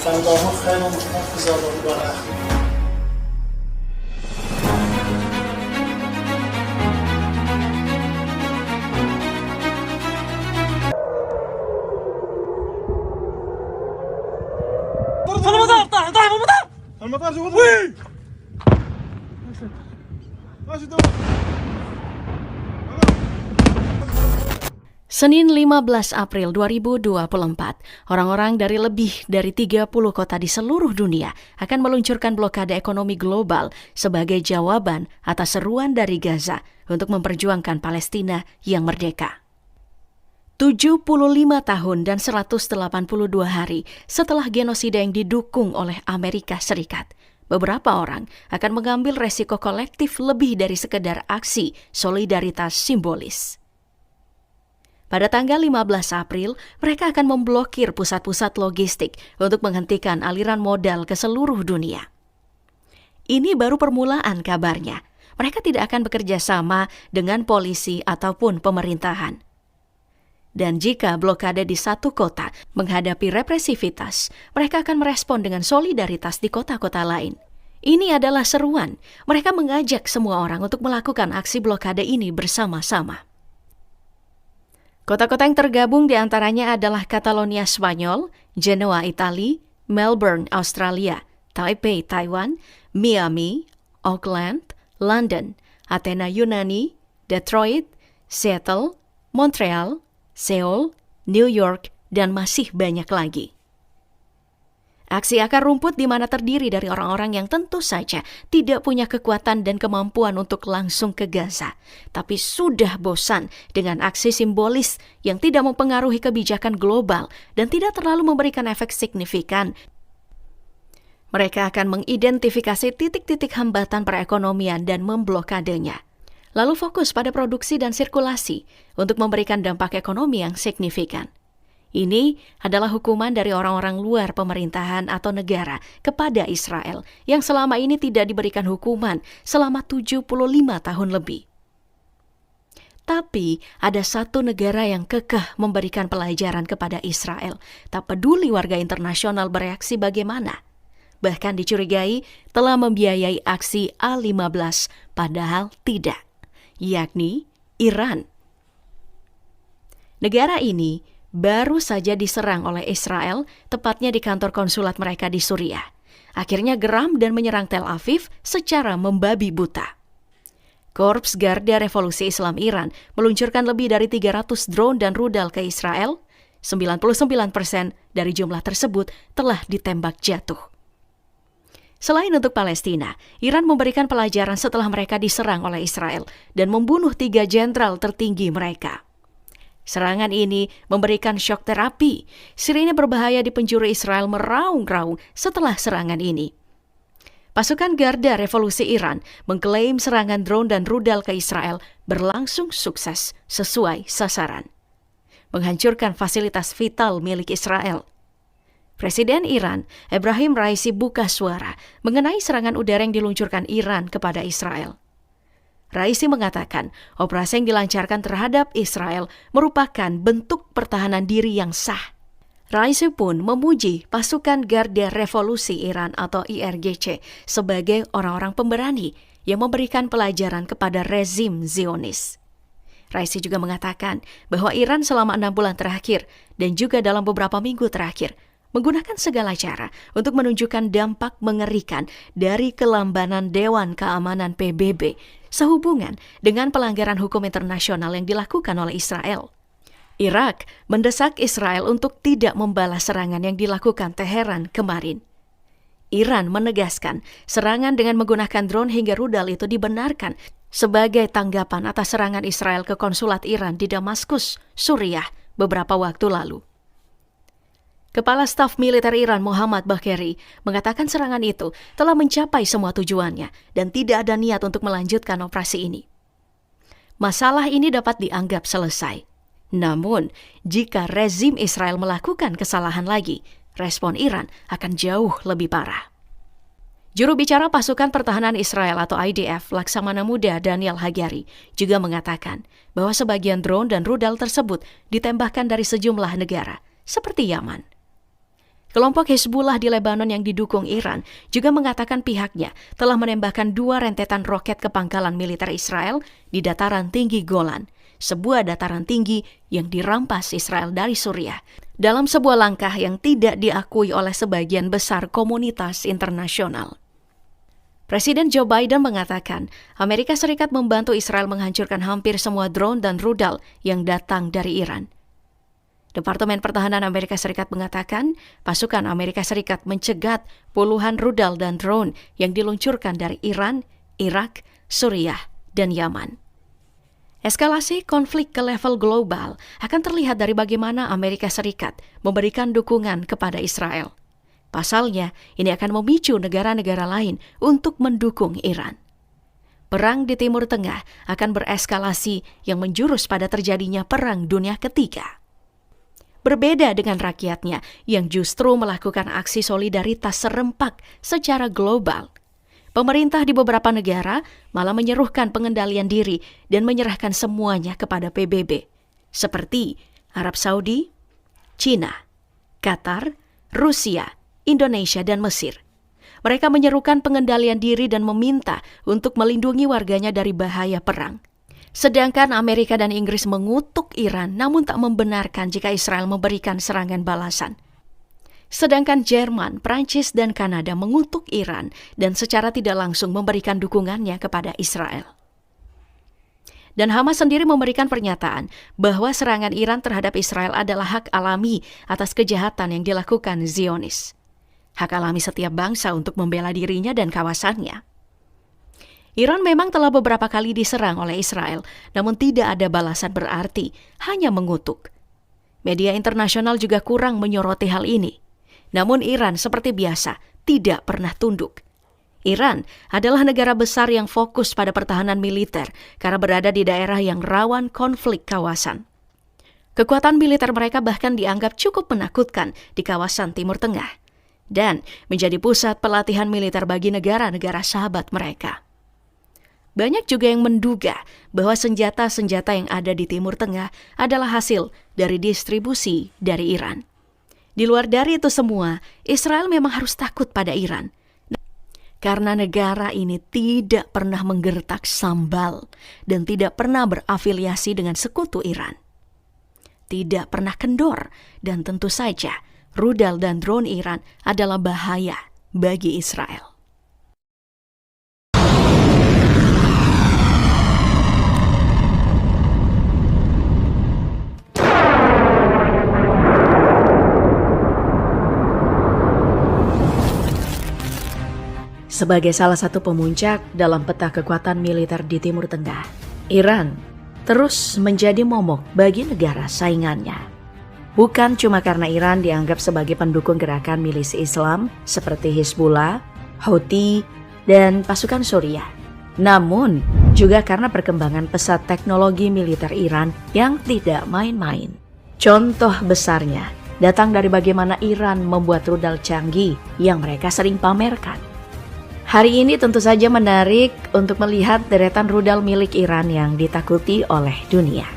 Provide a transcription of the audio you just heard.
فالله خير محافظا وهو الرحيم. في المطار طاح في المطار. المطار جوا. وي ماشي دور. Senin 15 April 2024, orang-orang dari lebih dari 30 kota di seluruh dunia akan meluncurkan blokade ekonomi global sebagai jawaban atas seruan dari Gaza untuk memperjuangkan Palestina yang merdeka. 75 tahun dan 182 hari setelah genosida yang didukung oleh Amerika Serikat, beberapa orang akan mengambil resiko kolektif lebih dari sekedar aksi solidaritas simbolis. Pada tanggal 15 April, mereka akan memblokir pusat-pusat logistik untuk menghentikan aliran modal ke seluruh dunia. Ini baru permulaan kabarnya. Mereka tidak akan bekerja sama dengan polisi ataupun pemerintahan. Dan jika blokade di satu kota menghadapi represivitas, mereka akan merespon dengan solidaritas di kota-kota lain. Ini adalah seruan. Mereka mengajak semua orang untuk melakukan aksi blokade ini bersama-sama. Kota-kota yang tergabung diantaranya adalah Catalonia Spanyol, Genoa Italia, Melbourne Australia, Taipei Taiwan, Miami, Auckland, London, Athena Yunani, Detroit, Seattle, Montreal, Seoul, New York, dan masih banyak lagi. Aksi akar rumput di mana terdiri dari orang-orang yang tentu saja tidak punya kekuatan dan kemampuan untuk langsung ke Gaza, tapi sudah bosan dengan aksi simbolis yang tidak mempengaruhi kebijakan global dan tidak terlalu memberikan efek signifikan. Mereka akan mengidentifikasi titik-titik hambatan perekonomian dan memblokadenya. Lalu fokus pada produksi dan sirkulasi untuk memberikan dampak ekonomi yang signifikan. Ini adalah hukuman dari orang-orang luar pemerintahan atau negara kepada Israel yang selama ini tidak diberikan hukuman selama 75 tahun lebih. Tapi ada satu negara yang kekeh memberikan pelajaran kepada Israel, tak peduli warga internasional bereaksi bagaimana. Bahkan dicurigai telah membiayai aksi A-15, padahal tidak, yakni Iran. Negara ini baru saja diserang oleh Israel, tepatnya di kantor konsulat mereka di Suriah. Akhirnya geram dan menyerang Tel Aviv secara membabi buta. Korps Garda Revolusi Islam Iran meluncurkan lebih dari 300 drone dan rudal ke Israel. 99% dari jumlah tersebut telah ditembak jatuh. Selain untuk Palestina, Iran memberikan pelajaran setelah mereka diserang oleh Israel dan membunuh 3 jenderal tertinggi mereka. Serangan ini memberikan syok terapi. Sirine berbahaya di penjuru Israel meraung-raung setelah serangan ini. Pasukan Garda Revolusi Iran mengklaim serangan drone dan rudal ke Israel berlangsung sukses sesuai sasaran, menghancurkan fasilitas vital milik Israel. Presiden Iran, Ebrahim Raisi, buka suara mengenai serangan udara yang diluncurkan Iran kepada Israel. Raisi mengatakan operasi yang dilancarkan terhadap Israel merupakan bentuk pertahanan diri yang sah. Raisi pun memuji pasukan Garda Revolusi Iran atau IRGC sebagai orang-orang pemberani yang memberikan pelajaran kepada rezim Zionis. Raisi juga mengatakan bahwa Iran selama 6 bulan terakhir dan juga dalam beberapa minggu terakhir menggunakan segala cara untuk menunjukkan dampak mengerikan dari kelambanan Dewan Keamanan PBB sehubungan dengan pelanggaran hukum internasional yang dilakukan oleh Israel. Irak mendesak Israel untuk tidak membalas serangan yang dilakukan Teheran kemarin. Iran menegaskan serangan dengan menggunakan drone hingga rudal itu dibenarkan sebagai tanggapan atas serangan Israel ke konsulat Iran di Damaskus, Suriah beberapa waktu lalu. Kepala Staf Militer Iran Mohammad Bagheri mengatakan serangan itu telah mencapai semua tujuannya dan tidak ada niat untuk melanjutkan operasi ini. Masalah ini dapat dianggap selesai. Namun, jika rezim Israel melakukan kesalahan lagi, respon Iran akan jauh lebih parah. Juru bicara pasukan pertahanan Israel atau IDF, Laksamana Muda Daniel Hagari, juga mengatakan bahwa sebagian drone dan rudal tersebut ditembakkan dari sejumlah negara, seperti Yaman. Kelompok Hezbollah di Lebanon yang didukung Iran juga mengatakan pihaknya telah menembakkan 2 rentetan roket ke pangkalan militer Israel di dataran tinggi Golan, sebuah dataran tinggi yang dirampas Israel dari Suriah, dalam sebuah langkah yang tidak diakui oleh sebagian besar komunitas internasional. Presiden Joe Biden mengatakan Amerika Serikat membantu Israel menghancurkan hampir semua drone dan rudal yang datang dari Iran. Departemen Pertahanan Amerika Serikat mengatakan pasukan Amerika Serikat mencegat puluhan rudal dan drone yang diluncurkan dari Iran, Irak, Suriah, dan Yaman. Eskalasi konflik ke level global akan terlihat dari bagaimana Amerika Serikat memberikan dukungan kepada Israel. Pasalnya, ini akan memicu negara-negara lain untuk mendukung Iran. Perang di Timur Tengah akan bereskalasi yang menjurus pada terjadinya Perang Dunia Ketiga. Berbeda dengan rakyatnya yang justru melakukan aksi solidaritas serempak secara global. Pemerintah di beberapa negara malah menyerukan pengendalian diri dan menyerahkan semuanya kepada PBB, seperti Arab Saudi, Cina, Qatar, Rusia, Indonesia, dan Mesir. Mereka menyerukan pengendalian diri dan meminta untuk melindungi warganya dari bahaya perang. Sedangkan Amerika dan Inggris mengutuk Iran namun tak membenarkan jika Israel memberikan serangan balasan. Sedangkan Jerman, Prancis, dan Kanada mengutuk Iran dan secara tidak langsung memberikan dukungannya kepada Israel. Dan Hamas sendiri memberikan pernyataan bahwa serangan Iran terhadap Israel adalah hak alami atas kejahatan yang dilakukan Zionis. Hak alami setiap bangsa untuk membela dirinya dan kawasannya. Iran memang telah beberapa kali diserang oleh Israel, namun tidak ada balasan berarti, hanya mengutuk. Media internasional juga kurang menyoroti hal ini. Namun Iran seperti biasa tidak pernah tunduk. Iran adalah negara besar yang fokus pada pertahanan militer karena berada di daerah yang rawan konflik kawasan. Kekuatan militer mereka bahkan dianggap cukup menakutkan di kawasan Timur Tengah dan menjadi pusat pelatihan militer bagi negara-negara sahabat mereka. Banyak juga yang menduga bahwa senjata-senjata yang ada di Timur Tengah adalah hasil dari distribusi dari Iran. Di luar dari itu semua, Israel memang harus takut pada Iran. Karena negara ini tidak pernah menggertak sambal dan tidak pernah berafiliasi dengan sekutu Iran. Tidak pernah kendor dan tentu saja rudal dan drone Iran adalah bahaya bagi Israel. Sebagai salah satu pemuncak dalam peta kekuatan militer di Timur Tengah, Iran terus menjadi momok bagi negara saingannya. Bukan cuma karena Iran dianggap sebagai pendukung gerakan milisi Islam seperti Hezbollah, Houthi, dan pasukan Suriah. Namun juga karena perkembangan pesat teknologi militer Iran yang tidak main-main. Contoh besarnya datang dari bagaimana Iran membuat rudal canggih yang mereka sering pamerkan. Hari ini tentu saja menarik untuk melihat deretan rudal milik Iran yang ditakuti oleh dunia.